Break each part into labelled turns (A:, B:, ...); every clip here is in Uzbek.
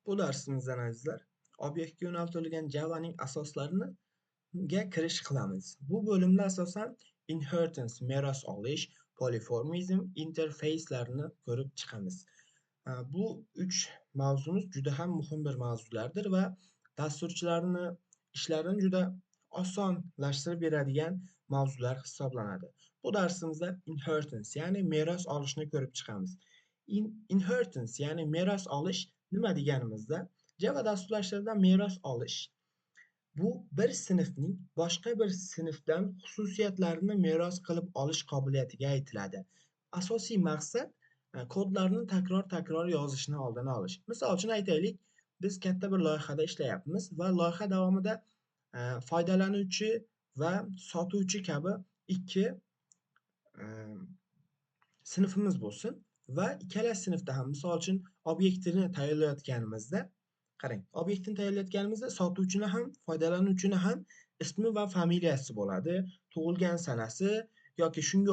A: Bu darsimizdan azizlar, obyektga yo'naltirilgan Java'ning asoslarini kirish qilamiz. Bu bo'limda asosan inheritance, meros olish, polymorfism, interfeyslarini ko'rib chiqamiz. Bu 3 mavzumiz juda ham muhim bir mavzulardir va dasturchilarni ishlarini juda osonlashtirib beradigan mavzular hisoblanadi. Bu darsimizda inheritance, ya'ni meros olishni ko'rib chiqamiz. Inheritance, ya'ni meros olish nima deganimizda, Java dasturlashtiruvida meros olish bu bir sinfning boshqa bir sinfdan xususiyatlarini meros qilib olish qobiliyatiga aytiladi. Asosiy maqsad kodlarni takror yozishni oldini olish. Misol uchun aytaylik, biz katta bir loyihada ishlayapmiz va loyiha davomida foydalanuvchi va sotuvchi kabi ikki sinfimiz bo'lsin va ikkala sinfda ham misol uchun obyektini tayyorlayotganimizda, qarang, obyektini tayyorlayotganimizda sotuvchini ham, foydalanuvchini ham ismi va familiyasi bo'ladi, tug'ilgan sanasi yoki shunga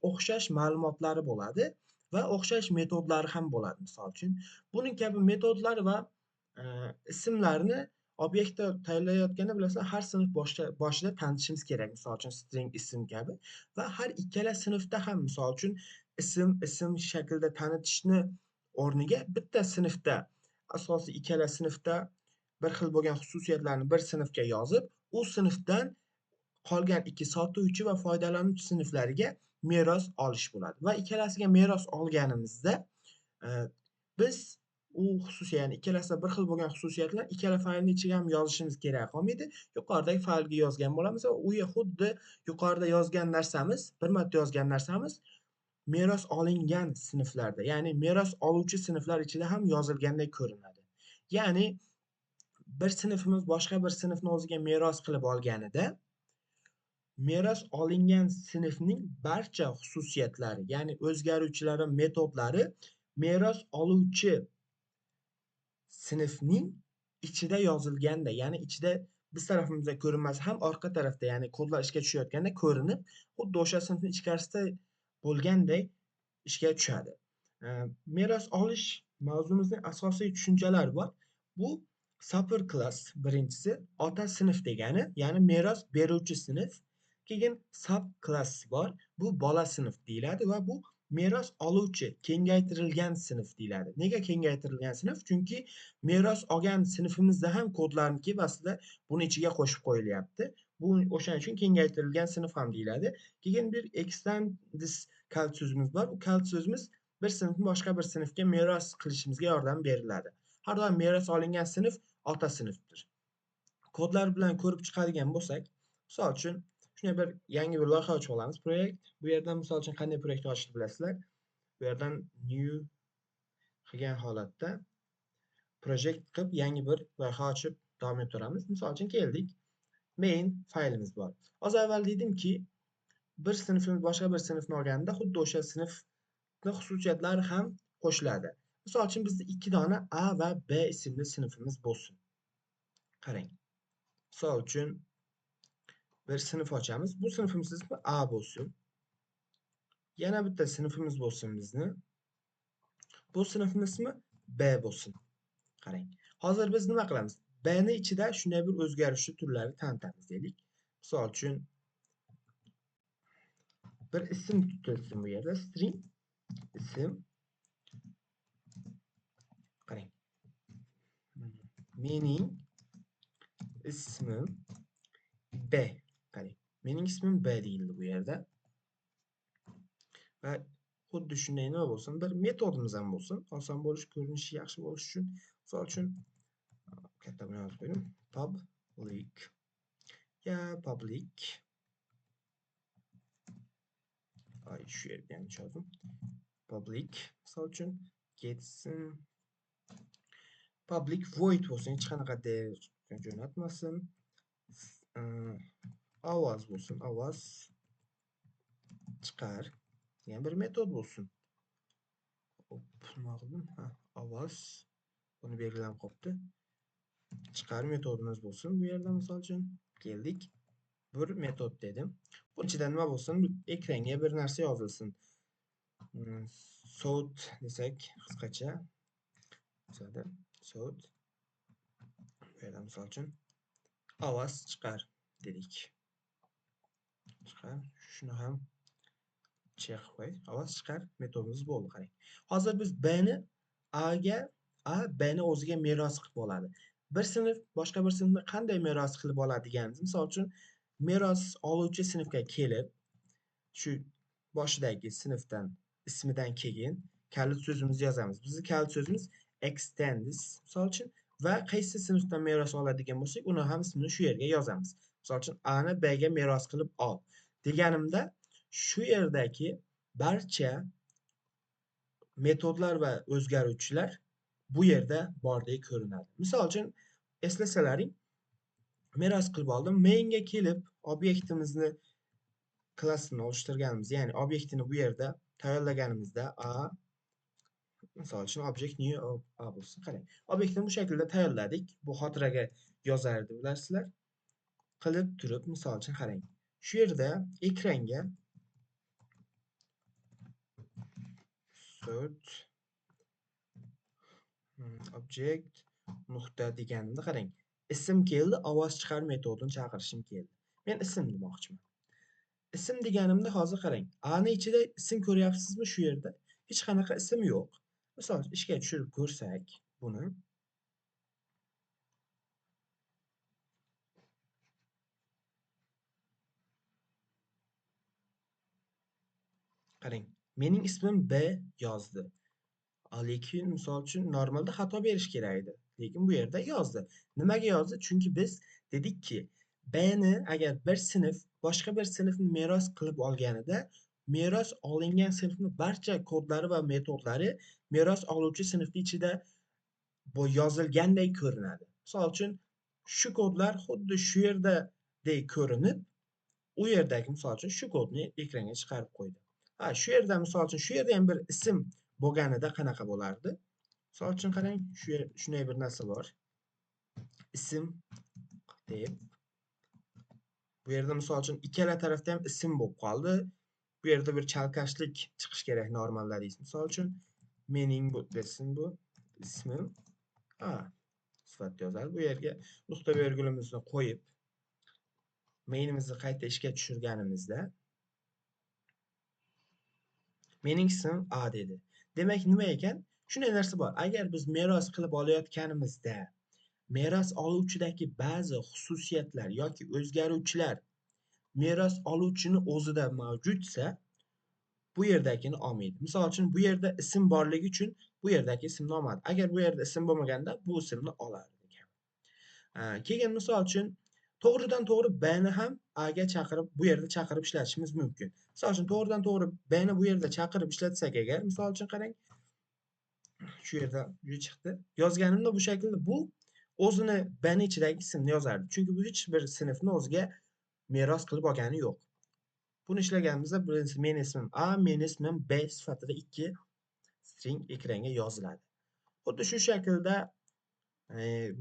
A: o'xshash ma'lumotlari bo'ladi va o'xshash metodlari ham bo'ladi. Misol uchun, buning kabi metodlar va ismlarni obyektda tayyorlayotganda bilasizlar, har sinf boshida tanitishimiz kerak. Misol uchun string ism kabi va har ikkala sinfda ham misol uchun ism shaklida tanitishni o'rniga bitta sinfda, asosiy ikkala sinfda bir xil bo'lgan xususiyatlarni bir sinfga yozib, u sinfdan qolgan ikki sotuvchi va foydalanuvchi sinflariga meros olish bo'ladi. Va ikkalasiga meros olganimizda biz u xususiyat, ya'ni ikkalasida bir xil bo'lgan xususiyatlar ikkala faylning ichiga ham yozishimiz kerak qolmaydi. Yuqoridagi faylga yozgan bo'lamiz va u xuddi yuqorida yozgan narsamiz, bir marta yozgan narsamiz meros olingan sinflarda, ya'ni meros oluvchi sinflar ichida ham yozilgandek ko'rinadi. Ya'ni bir sinfimiz boshqa bir sinfni o'ziga meros qilib olganida, meros olingan sinfning barcha xususiyatlari, ya'ni o'zgaruvchilari, metodlari meros oluvchi sinfning ichida yozilganda, ya'ni ichida biz tarafimizda ko'rinmasa ham orqa tarafda, ya'ni kodlar ishga tushayotganda ko'rinib, xuddi o'sha sinfning ichkarisida bo'lganday ishga tushadi. Meros olish mavzumizning asosiy tushunchalari bor. Bu super class, birinchisi ota sinf degani, ya'ni meros beruvchi sinf. Keyin sub class bor. Bu bola sinf deyiladi va bu meros oluvchi, kengaytirilgan sinf deyiladi. Nega kengaytirilgan sinf? Chunki meros olgan sinfimizda ham kodlarniki aslida buni ichiga qo'shib qo'yilyapti. Bu o'shaning uchun kengaytirilgan sinf ham deyiladi. Keyin bir extend this kalt so'zimiz bor. Bu kalt so'zimiz bir sinfni boshqa bir sinfga meros qilishimizga yordam beriladi. Har doim meros olingan sinf ota sinfdir. Kodlar bilan ko'rib chiqadigan bo'lsak, misol uchun shunday bir yangi bir loyiha ochib olamiz, proyekt. Bu yerdan misol uchun qanday proyekt ochishni bilasizlar? Bu yerdan new qilgan holatda project qilib yangi bir loyiha ochib davom ettiramiz. Misol uchun keldik. Main faylimiz bor. Az avval dedimki, bir sinfimiz boshqa bir sinfni olganida xuddi o'sha sinfning xususiyatlari ham qo'shiladi. Misol uchun bizda 2 dona A va B ismli sinfimiz bo'lsin. Qarang. Misol uchun bir sinf ochamiz. Bu sinfimiz ismi A bo'lsin. Yana bitta sinfimiz bo'lsin bizni. Bu sinfimiz ismi B bo'lsin. Qarang. Hozir biz nima qilamiz? B ni ichida shunday bir o'zgarishli turlarni tanitamiz deylik. Misol uchun bir ism tutilsin bu yerda, string ism. Qarang. Mening ismim B. Qarang. Mening ismim B deyildi bu yerda. Va xuddi shunday nima bo'lsin, bir metodimiz ham bo'lsin. Oson bo'lish, ko'rinishi yaxshi bo'lish uchun, misol uchun katta bilan yozib qo'ydim. Public. Ya public. Ay, shu yerga ham yozdim. Public. Misol uchun ketsin. Public void bo'lsin, hech qanaqa değer jo'natmasin. Ovoz bo'lsin, ovoz chiqar. Yani bir metod bo'lsin. Nima qildim? Ovoz. Buni belgilab qopti. Chiqar metodimiz bo'lsin. Bu yerda misol uchun keldik. Bir metod dedim. Bu ichida nima bo'lsin? Ekranga bir narsa yozilsin. Soat desak qisqacha. Soat Böyle misal üçün ovoz chiqar dedik. Chiqar. Shuni ham check qo'y. Ovoz chiqar metodimiz bo'ldi qarang. Hozir biz B'ni B'ni o'ziga meros qilib oladi. Bir sinf boshqa bir sinfni qanday meros qilib oladi deganimiz, misol uchun meros oluvchi sinfga kelib, shu boshidagi sinfdan ismidan keyin kalit so'zimizni yozamiz. Bizning kalit so'zimiz extends misol uchun va qaysi sinfdan meros oladigan bo'lsak, uni ham ismini shu yerga yozamiz. Misol uchun A ni B ga meros qilib ol deganimda shu yerdagi barcha metodlar va o'zgaruvchilar bu yerda bordek ko'rinadi. Misol uchun eslasalaring, meros qilib oldim. Mainga kelib obyektimizni klassini oluşturganimiz, ya'ni obyektini bu yerda tayyorlaganimizda A misol uchun object new A bo'lsin. Qarang. Obyektni bu shaklda tayyorladik. Bu xotiraga yozardi bilasizlar. Qilib turib, misol uchun qarang. Shu yerda ekranga sort object nuqta deganimda qarang. Ism keldi, ovoz chiqar metodini chaqirishim keldi. Men ism demoqchiman. Ism deganimda hozir qarang. A ni ichida ism ko'ryapsizmi shu yerda? Hech qanaqa ism yo'q. Misol ishga tushirib ko'rsak buni. Qarang. Mening ismim B yozdi. Lekin misol uchun normalda xato berish kerak edi. Lekin bu yerda yozdi. Nimaga yozdi? Chunki biz dedikki, B'ni agar bir sinf boshqa bir sinfni meros qilib olganida, meros olingan sinfning barcha kodlari va metodlari meros oluvchi sinfning ichida bu yozilgandek ko'rinadi. Misol uchun shu kodlar xuddi shu yerdadek ko'rinib, u yerdagi misol uchun shu kodni ekranga chiqarib qo'ydi. Shu yerda misol uchun shu yerda ham bir ism bo'lganida qanaqa bo'lardi? Misol uchun qarang, shunday bir narsa bor. Ism deb bu yerda misol uchun ikkala tarafda ham ism bo'lib qoldi. Bu yerda bir chalkashlik chiqish kerak normallarimiz. Misol uchun mening bu desam bu ismim sifatida yozadi. Bu yerga nuqta virgulimizni qo'yib mainimizni qayta ishga tushirganimizda mening ismim A dedi. Demak, nima ekan? Shunday narsa bor. Agar biz meros qilib olayotganimizda meros oluvchidagi ba'zi xususiyatlar yoki o'zgaruvchilar meros oluvchini o'zida mavjudsa, bu yerdagini olmaydi. Misol uchun bu yerda ism borligi uchun bu yerdagi ismni olmadi. Agar bu yerda ism bo'lmaganda bu ismni olardi ekan. Keyin misol uchun to'g'ridan to'g'ri B ni ham A ga chaqirib, bu yerda chaqirib ishlatishimiz mumkin. Misol uchun to'g'ridan to'g'ri B ni bu yerda chaqirib ishlatsak agar, misol uchun qarang, shu yerda chiqdi. Yozganimda bu shaklda bu o'zini B ni ichidagi ismni yozardi. Chunki bu hech bir sinfni o'ziga meros qilib olgani yo'q. Buni ishlaganimizda birinchisi men ismim A, men ismim B sifatida ikki string ekranga yoziladi. Xuddi shu shaklda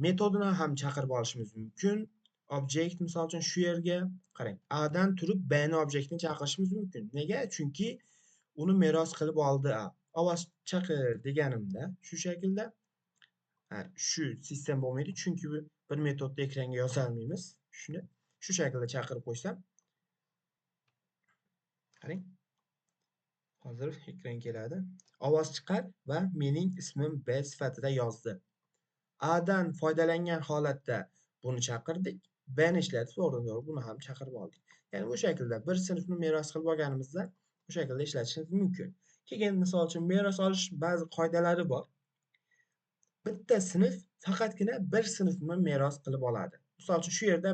A: metodini ham chaqirib olishimiz mumkin. Object misol uchun shu yerga qarang. A dan turib B ni obyektini chaqirishimiz mumkin. Nega? Chunki uni meros qilib oldi A. Ovoz chaqir deganimda shu shaklda shu sistem bo'lmaydi, chunki bir metodni ekranga yoza olmaymiz. Shuni shu shaklda chaqirib qo'ysam, qarang. Hozir ekran keladi. Ovoz chiqar va mening ismim B sifatida yozdi. A dan foydalangan holatda buni chaqirdik. B ni ishlatib to'g'ri buni ham chaqirib oldik. Ya'ni bu shaklda bir sinfni meros qilib olganimizda bu shaklda ishlatishimiz mumkin. Keyin misol uchun meros olish ba'zi qoidalari bor. Bitta sinf faqatgina bir sinfni meros qilib oladi. Misol uchun shu yerda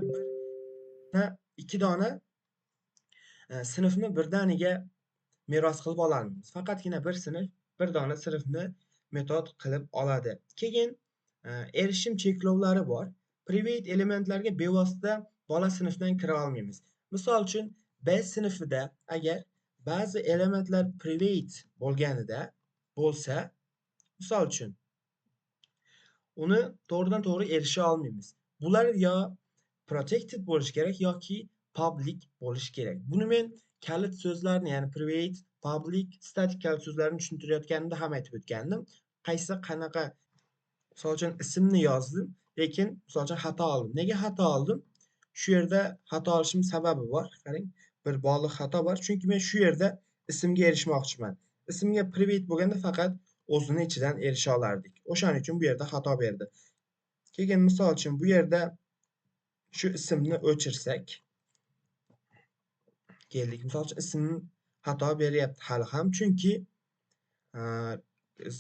A: ikki dona sinfni birdaniga meros qilib olamiz. Faqatgina bir sinf bir dona sinfni metod qilib oladi. Keyin erishim cheklovlari bor. Private elementlarga bevosita bola sinfdan kira olmaymiz. Misol uchun B sinfida agar ba'zi elementlar private bo'lganida bo'lsa, misol uchun uni to'g'ridan to'g'ri erisha olmaymiz. Bular yo protected bo'lish kerak yoki public bo'lish kerak. Buni men kalit so'zlarni, ya'ni private, public, static kalit so'zlarini tushuntirayotganimda ham aytib o'tgandim. Qaysi qanaqa Misal üçün ismini yazdım, lekin misal üçün xəta aldım. Nega xəta aldım? Şu yerdə xəta alışımın səbəbi var. Qarang, bir baliq xəta var. Çünki mən şu yerdə ismga erişmoqchiman. İsmga privet bo'lganda faqat o'zini ichidan erisha olardik. O'shaning uchun bu yerda xato berdi. Keyin misol uchun bu yerda şu ismni o'chirsak, keldik. Misol uchun ismni xato beryapti hali ham, chunki biz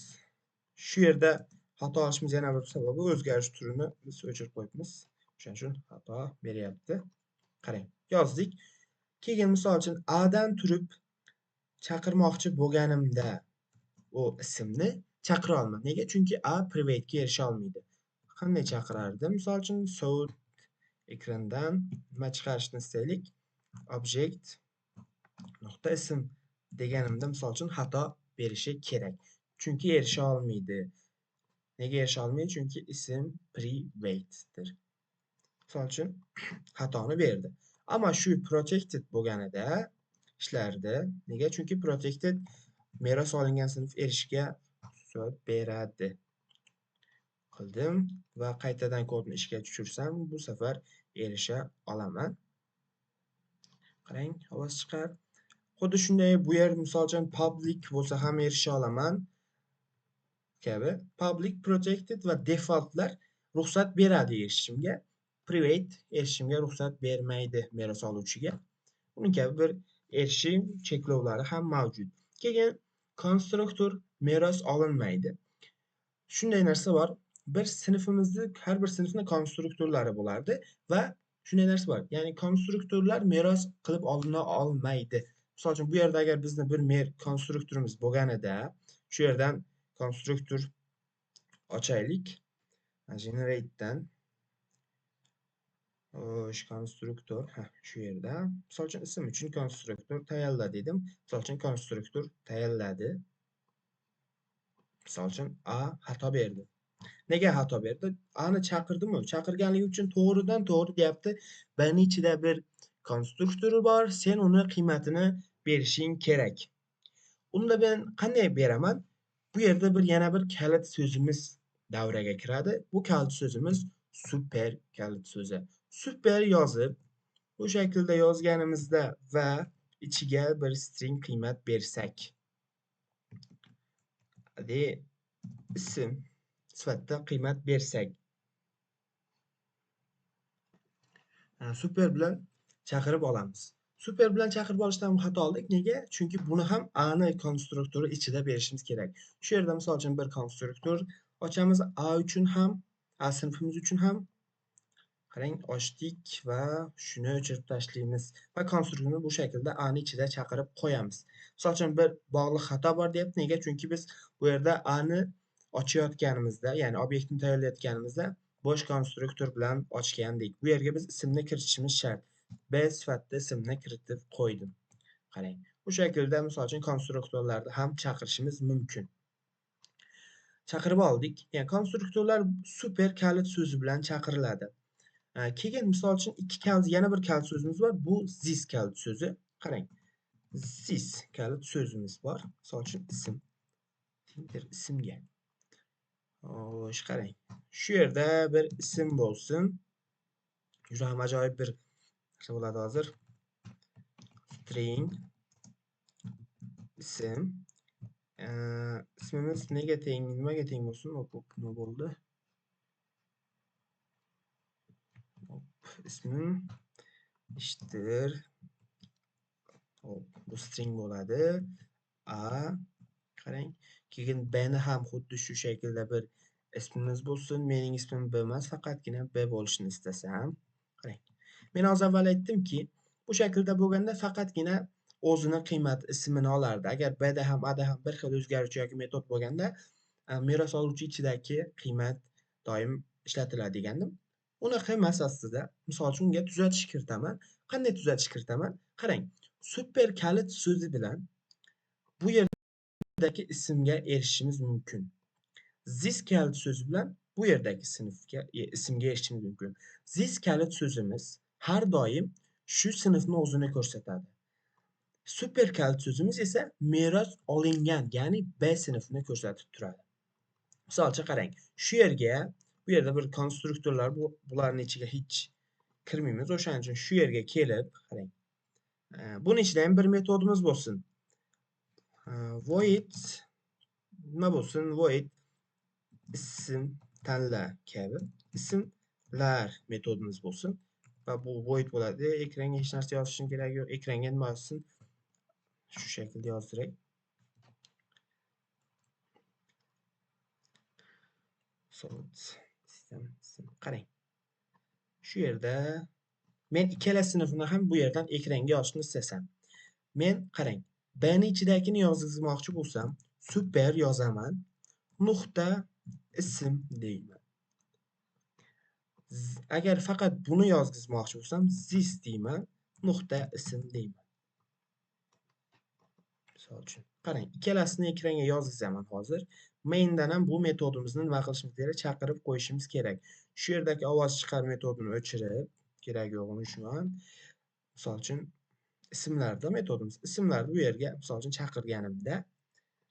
A: şu yerda xato olishimiz yana bir sababi o'zgarish turini biz o'chirib qo'yibmiz. O'shaning uchun xato beryapti. Qarang, yozdik. Keyin misol uchun A dan turib chaqirmoqchi bo'lganimda o ismni chaqira olmayman. Nega? Chunki A private'ga erisha olmaydi. Qanday chaqirardim? Misol uchun so'z ekrandan nima chiqarishni istaylik? Object nokta ism deganimda misol uchun xato berishi kerak. Chunki erisha olmaydi. Nega erisha olmaydi? Chunki ism private'dir. Misol uchun xatoni berdi. Ammo shu protected bo'lganida ishlardi. Nega? Chunki protected meros olingan sinf erishishga ruxsat beradi. Qildim va qaytadan kodni ishga tushirsam, bu safar erisha olaman. Qarang, ovoz chiqar. Xuddi shunday bu yer misol uchun public bo'lsa ham erisha olaman kabi. Public, protected va defaultlar ruxsat beradi erishishimga. Private erishishimga ruxsat bermaydi meros oluvchiga. Buning kabi bir erishim cheklovlari ham mavjud. Keyin konstruktor meros olinmaydi. Shunday narsa bor. Bir sinfimizni har bir sinfni konstruktorlari bo'lardi va shunday narsa bor. Ya'ni konstruktorlar meros qilib olina olmaydi. Misol uchun bu yerda agar bizni bir konstruktorimiz bo'lganida, shu yerdan konstruktor ochaylik. Generate'dan konstruktor, shu yerda. Misol uchun ism uchun konstruktor tayyorla dedim. Misol uchun konstruktor tayyorladi. Misol uchun A xato berdi. Nega xato berdi? A'ni chaqirdim-ku. Chaqirganligi uchun to'g'ridan to'g'ri deyapti. B'ni ichida bir konstruktori bor, sen uni qiymatini berishing kerak. Unda men qanday beraman? Bu yerda yana bir kalit so'zimiz davraga kiradi. Bu kalit so'zimiz super kalit so'zi. Super yozib, bu shaklda yozganimizda va ichiga bir string qiymat bersak. Hadi ism sifatida qiymat bersak. Super bilan chaqirib olamiz. Super bilan chaqirib olishdan xato oldik. Nega? Chunki buni ham A'ni konstruktori ichida berishimiz kerak. Shu yerda misol uchun bir konstruktor ochamiz. A uchun ham, A sinfimiz uchun ham qarang, ochdik va shuni o'chirib tashlaymiz va konstruktorni bu shaklda A'ni ichida chaqirib qo'yamiz. Misol uchun bir bog'liq xato bor deyapti. Nega? Chunki biz bu yerda A'ni ochayotganimizda, ya'ni obyektni tayyorlayotganimizda bosh konstruktor bilan ochgandik. Bu yerga biz ismni kiritishimiz shart. B sifatida ismni kiritib qo'ydim. Qarang, bu shaklda misol uchun konstruktorlarni ham chaqirishimiz mumkin. Chaqirib oldik. Ya'ni konstruktorlar super kalit so'zi bilan chaqiriladi. Keyin misol uchun yana bir kalit so'zimiz bor. Bu this kalit so'zi. Qarang. This kalit so'zimiz bor. Misol uchun ism. Ismga. Xo'sh, qarang. Shu yerda bir ism bo'lsin. Juda ham ajoyib bir narsa bo'ladi hozir. String ism. Ismimiz nimaga teng bo'lsin? Nima bo'ldi? Ismim ishtir. Bu string bo'ladi. A. Qarang. Keyin B'ni ham xuddi shu shaklda bir ismimiz bo'lsin. Mening ismim B emas, faqatgina B bo'lishini istasam. Qarang. Men hozir avval aytdimki, bu shaklda bo'lganda faqatgina o'zini qiymat ismini olardi. Agar B'da ham A'da ham bir xil o'zgaruvchi yoki metod bo'lganda, meros oluvchi ichidagi qiymat doim ishlatiladi degandim. Unaqa emas aslida. Misol uchun unga tuzatish kiritaman. Qanday tuzatish kiritaman? Qarang. Super kalit so'zi bilan bu yerdagi ismga erishishimiz mumkin. This kalit so'zi bilan bu yerdagi ismga erishishimiz mumkin. This kalit so'zimiz har doim shu sinfni o'zini ko'rsatadi. Super kalit so'zimiz esa meros olingan, ya'ni B sinfini ko'rsatib turadi. Misol uchun qarang, shu yerga bu yerda bir konstruktorlar bularning ichiga hech kirmaymiz. O'shaning uchun shu yerga kelib, qarang. Buning ichida ham bir metodimiz bo'lsin. Void nima bo'lsin? Void ism tanla kabi ismlar metodimiz bo'lsin va bu void bo'ladi. Ekranga hech narsa yozishim kerak yo'q. Ekranga nima yozsin? Shu shaklda yozdiray. Qarang. Shu yerda men ikkala sinfni ham bu yerdan ekranga yozishni istasam. Men qarang, B ning ichidagini yozmoqchi bo'lsam, super yozaman. Nuqta ism deyman. Agar faqat buni yozmoqchi bo'lsam, this deyman. Nuqta ism deyman. Misol uchun, qarang, ikkalasini ekranga yozg'izaman hozir. Maindan ham bu metodimizni nima qilishimiz kerak? Chaqirib qo'yishimiz kerak. Shu yerdagi ovoz chiqar metodini o'chirib, kerak yo'g'ini shundan. Misol uchun ismlarda metodimiz. Ismlarni bu yerga misol uchun chaqirganimda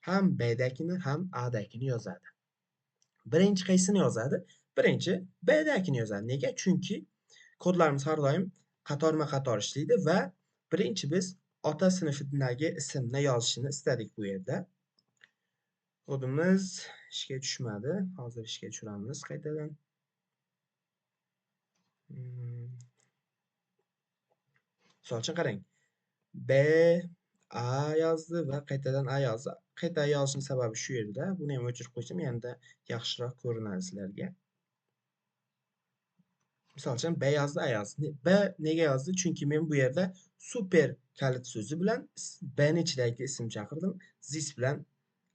A: ham B dakini ham A dakini yozadi. Birinchi qaysini yozadi? Birinchi B dakini yozadi. Nega? Chunki kodlarimiz har doim qatorma-qator ishlaydi va birinchi biz ota sinfidagi ismni yozishini istadik bu yerda. Kodimiz ishga tushmadi. Hozir ishga tushiramiz qaytadan. Misol uchun qarang. B A yozdi va qaytadan A yozdi. Qayta yozishning sababi shu yerda. Buni ham o'chirib qo'ysam, yanada yaxshiroq ko'rinadi sizlarga. Misol uchun B yozdi, A yozdi. B nega yozdi? Chunki men bu yerda super kalit so'zi bilan B ning ichidagi ism chaqirdim. This bilan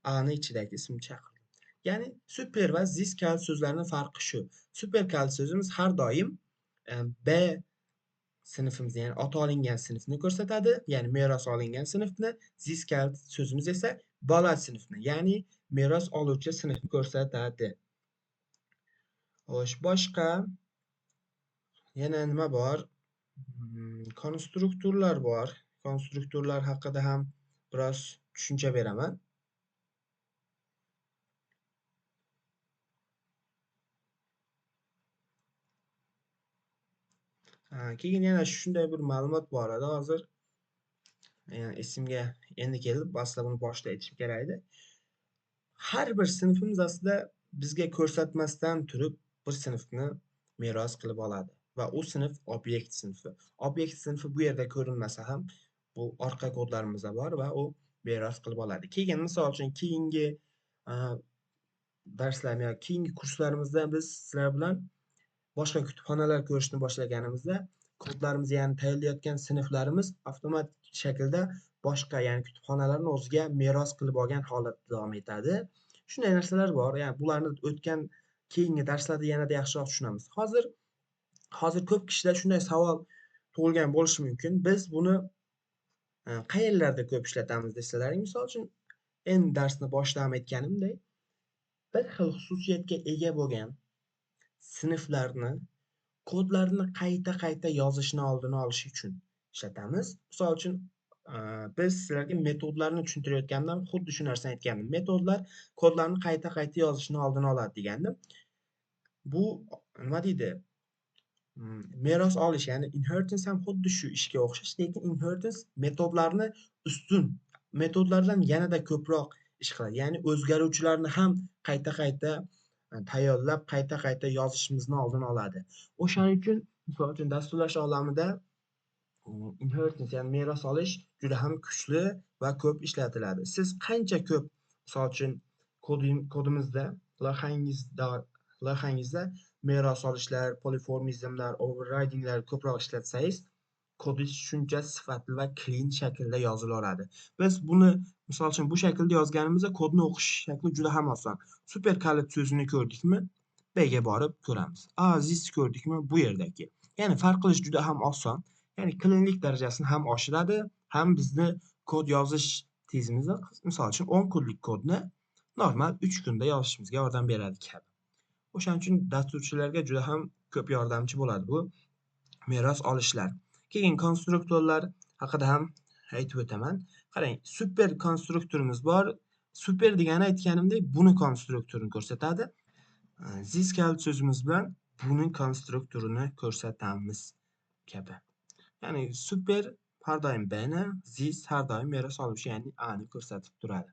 A: A ning ichidagi ism chaqirdim. Ya'ni super va this kalit so'zlarining farqi shu. Super kalit so'zimiz har doim B sinfimizni, ya'ni ota olingan sinfni ko'rsatadi, ya'ni meros olingan sinfni. This kalit so'zimiz esa bola sinfni, ya'ni meros oluvchi sinfni ko'rsatadi. Xo'sh, boshqa yana nima bor? Konstruktorlar bor. Konstruktorlar haqida ham biroz tushuncha beraman. Keyin yana shunday bir ma'lumot bor edi hozir. Yani esimga endi kelib, aslida buni boshida aytishim kerak edi. Har bir sinfimiz aslida bizga ko'rsatmasdan turib bir sinfni meros qilib oladi va u sinf obyekt sinfi. Obyekt sinfi bu yerda ko'rinmasa ham bu orqa kodlarimizda bor va u meros qilib oladi. Keyin misol uchun keyingi darslar yoki keyingi kurslarimizda biz sizlar bilan boshqa kutubxonalar ko'rishni boshlaganimizda kodlarimizni, ya'ni tayyorlayotgan sinflarimiz avtomatik shaklda boshqa, ya'ni kutubxonalarni o'ziga meros qilib olgan holatda davom etadi. Shunday narsalar bor. Ya'ni bularni o'tgan keyingi darslarda yanada yaxshiroq tushunamiz. Hozir ko'p kishida shunday savol tug'ilgan bo'lishi mumkin. Biz buni qayerlarda ko'p ishlatamiz desalaring, misol uchun endi darsni boshida ham aytganimdek, bir xil xususiyatga ega bo'lgan sinflarni kodlarni qayta yozishni oldini olish uchun ishlatamiz. Misol uchun biz sizlarga metodlarni tushuntirayotgandan xuddi shu narsani aytgandim. Metodlar kodlarni qayta yozishni oldini oladi degandim. Bu nima deydi? Meros olish, ya'ni inheritance ham xuddi shu ishga o'xshash, lekin inheritance metodlarni ustun, metodlardan yanada ko'proq ish qiladi. Ya'ni o'zgaruvchilarni ham qayta tayyorlab, qayta yozishimizni oldini oladi. O'shaning uchun misol uchun dasturlash olamida inheritance, ya'ni meros olish juda ham kuchli va ko'p ishlatiladi. Siz qancha ko'p misol uchun kodimizda loyihangizda meros olishlar, polimorfizmlar, overridinglar ko'proq ishlatsangiz, kodingiz shuncha sifatli va clean shaklda yozilaveradi. Biz buni misol uchun bu shaklda yozganimizda kodni o'qish shakli juda ham oson. Super kalit so'zini ko'rdikmi, B ga borib ko'ramiz. This ko'rdikmi, bu yerdagi. Ya'ni farq qilish juda ham oson. Ya'ni cleanlik darajasini ham oshiradi, ham bizni kod yozish tezimizni, misol uchun 10 kunlik kodni normal 3 kunda yozishimizga yordam beradi kabi. O'shaning uchun dasturchilarga juda ham ko'p yordamchi bo'ladi bu meros olishlar. Keyin konstruktorlar haqida ham aytib o'taman. Qarang, super konstruktorimiz bor. Super degani aytganimdek buni konstruktorini ko'rsatadi. This kalit so'zimiz bilan buning konstruktorini ko'rsatamiz kabi. Ya'ni super har doim B'ni, this har doim meros oluvchi, ya'ni A'ni ko'rsatib turadi.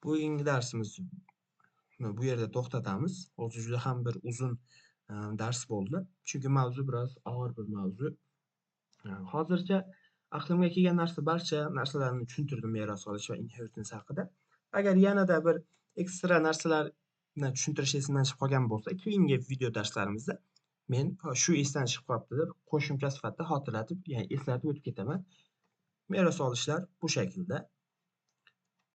A: Bugungi darsimizni bu yerda to'xtatamiz. Hozir juda ham bir uzun dars bo'ldi. Chunki mavzu biroz og'ir bir mavzu. Hozircha aqlimga kelgan barcha narsalarni tushuntirdim meros olish va inheritance haqida. Agar yanada bir ekstra narsalarni tushuntirish esimdan chiqib qolgan bo'lsa, keyingi video darslarimizda men shu esdan chiqib qolibdi deb qo'shimcha sifatida xotirlatib, ya'ni eslatib o'tib ketaman. Meros olishlar bu shaklda.